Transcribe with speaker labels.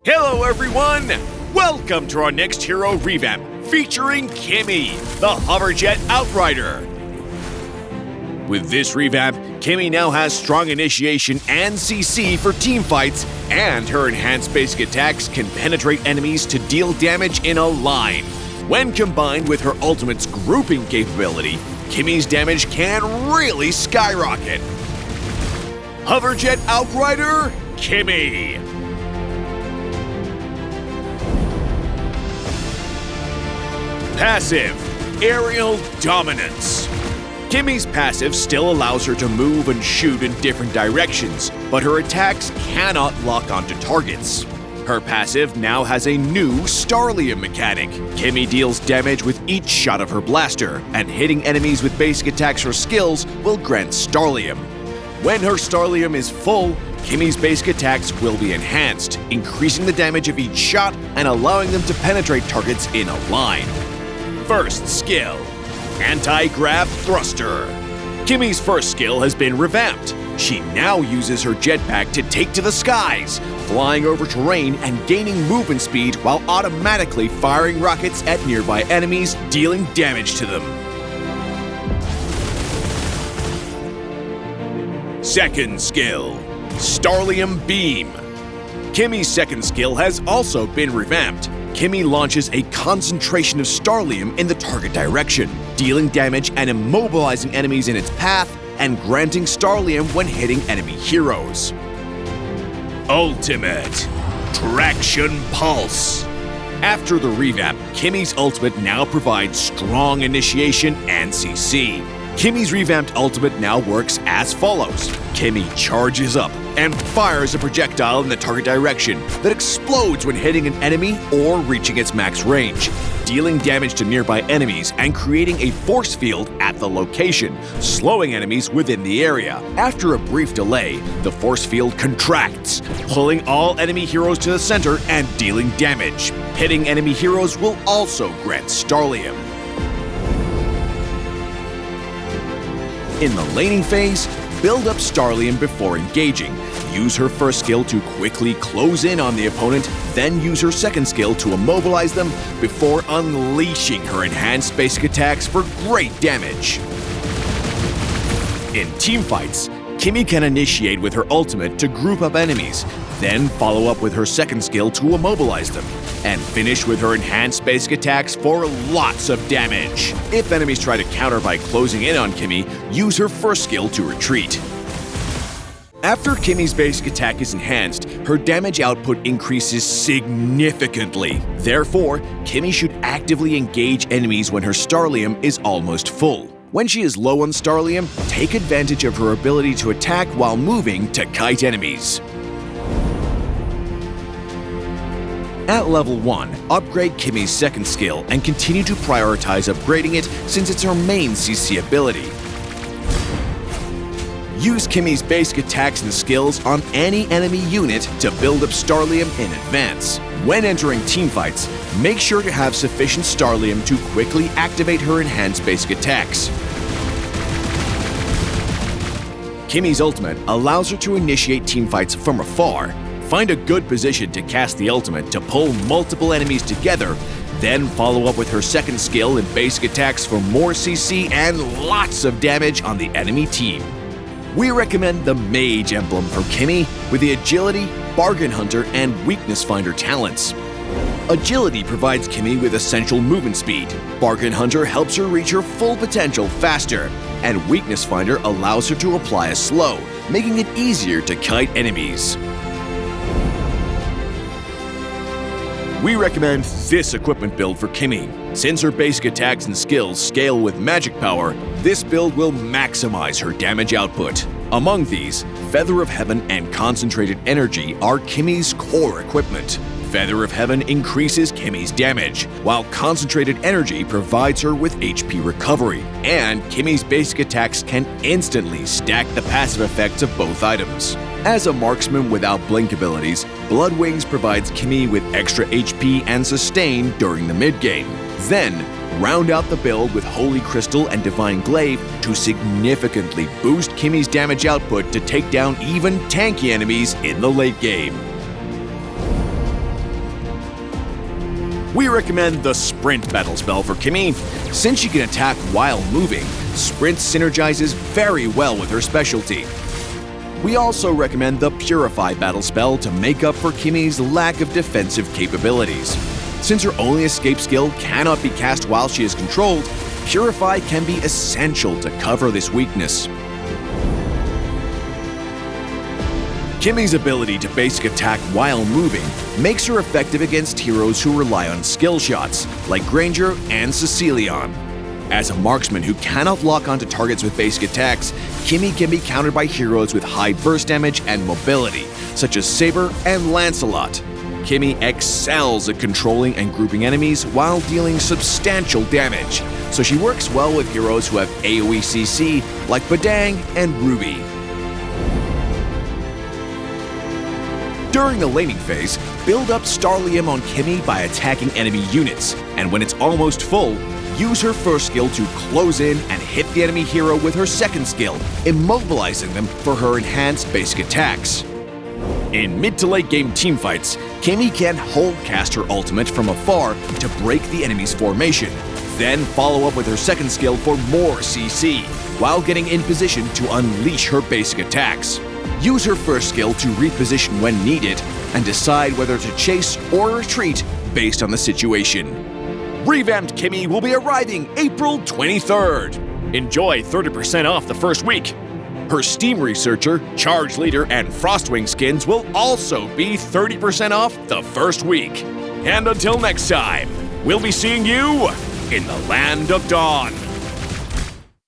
Speaker 1: Hello everyone! Welcome to our next hero revamp, featuring Kimmy, the Hoverjet Outrider. With this revamp, Kimmy now has strong initiation and CC for team fights, and her enhanced basic attacks can penetrate enemies to deal damage in a line. When combined with her ultimate's grouping capability, Kimmy's damage can really skyrocket. Hoverjet Outrider, Kimmy. Passive, Aerial Dominance. Kimmy's passive still allows her to move and shoot in different directions, but her attacks cannot lock onto targets. Her passive now has a new Starlium mechanic. Kimmy deals damage with each shot of her blaster, and hitting enemies with basic attacks or skills will grant Starlium. When her Starlium is full, Kimmy's basic attacks will be enhanced, increasing the damage of each shot and allowing them to penetrate targets in a line. First skill, Anti-Grav Thruster. Kimmy's first skill has been revamped. She now uses her jetpack to take to the skies, flying over terrain and gaining movement speed while automatically firing rockets at nearby enemies, dealing damage to them. Second skill, Starlium Beam. Kimmy's second skill has also been revamped. Kimmy launches a concentration of Starlium in the target direction, dealing damage and immobilizing enemies in its path, and granting Starlium when hitting enemy heroes. Ultimate, Traction Pulse. After the revamp, Kimmy's ultimate now provides strong initiation and CC. Kimmy's revamped ultimate now works as follows. Kimmy charges up and fires a projectile in the target direction that explodes when hitting an enemy or reaching its max range, dealing damage to nearby enemies and creating a force field at the location, slowing enemies within the area. After a brief delay, the force field contracts, pulling all enemy heroes to the center and dealing damage. Hitting enemy heroes will also grant Starlium. In the laning phase, build up Starlium before engaging. Use her first skill to quickly close in on the opponent, then use her second skill to immobilize them before unleashing her enhanced basic attacks for great damage. In team fights, Kimmy can initiate with her ultimate to group up enemies, then follow up with her second skill to immobilize them, and finish with her enhanced basic attacks for lots of damage. If enemies try to counter by closing in on Kimmy, use her first skill to retreat. After Kimmy's basic attack is enhanced, her damage output increases significantly. Therefore, Kimmy should actively engage enemies when her Starlium is almost full. When she is low on Starlium, take advantage of her ability to attack while moving to kite enemies. At level 1, upgrade Kimmy's second skill and continue to prioritize upgrading it since it's her main CC ability. Use Kimmy's basic attacks and skills on any enemy unit to build up Starlium in advance. When entering team fights, make sure to have sufficient Starlium to quickly activate her enhanced basic attacks. Kimmy's ultimate allows her to initiate team fights from afar. Find a good position to cast the ultimate to pull multiple enemies together, then follow up with her second skill and basic attacks for more CC and lots of damage on the enemy team. We recommend the Mage emblem for Kimmy with the Agility, Bargain Hunter, and Weakness Finder talents. Agility provides Kimmy with essential movement speed. Bargain Hunter helps her reach her full potential faster, and Weakness Finder allows her to apply a slow, making it easier to kite enemies. We recommend this equipment build for Kimmy. Since her basic attacks and skills scale with magic power, this build will maximize her damage output. Among these, Feather of Heaven and Concentrated Energy are Kimmy's core equipment. Feather of Heaven increases Kimmy's damage, while Concentrated Energy provides her with HP recovery, and Kimmy's basic attacks can instantly stack the passive effects of both items. As a marksman without blink abilities, Blood Wings provides Kimmy with extra HP and sustain during the mid-game. Then, round out the build with Holy Crystal and Divine Glaive to significantly boost Kimmy's damage output to take down even tanky enemies in the late game. We recommend the Sprint battle spell for Kimmy. Since she can attack while moving, Sprint synergizes very well with her specialty. We also recommend the Purify battle spell to make up for Kimmy's lack of defensive capabilities. Since her only escape skill cannot be cast while she is controlled, Purify can be essential to cover this weakness. Kimmy's ability to basic attack while moving makes her effective against heroes who rely on skill shots, like Granger and Cecilion. As a marksman who cannot lock onto targets with basic attacks, Kimmy can be countered by heroes with high burst damage and mobility, such as Saber and Lancelot. Kimmy excels at controlling and grouping enemies while dealing substantial damage, so she works well with heroes who have AoE CC like Badang and Ruby. During the laning phase, build up Starlium on Kimmy by attacking enemy units, and when it's almost full, use her first skill to close in and hit the enemy hero with her second skill, immobilizing them for her enhanced basic attacks. In mid to late game teamfights, Kimmy can hold cast her ultimate from afar to break the enemy's formation, then follow up with her second skill for more CC, while getting in position to unleash her basic attacks. Use her first skill to reposition when needed, and decide whether to chase or retreat based on the situation. Revamped Kimmy will be arriving April 23rd. Enjoy 30% off the first week. Her Steam Researcher, Charge Leader, and Frostwing skins will also be 30% off the first week. And until next time, we'll be seeing you in the Land of Dawn.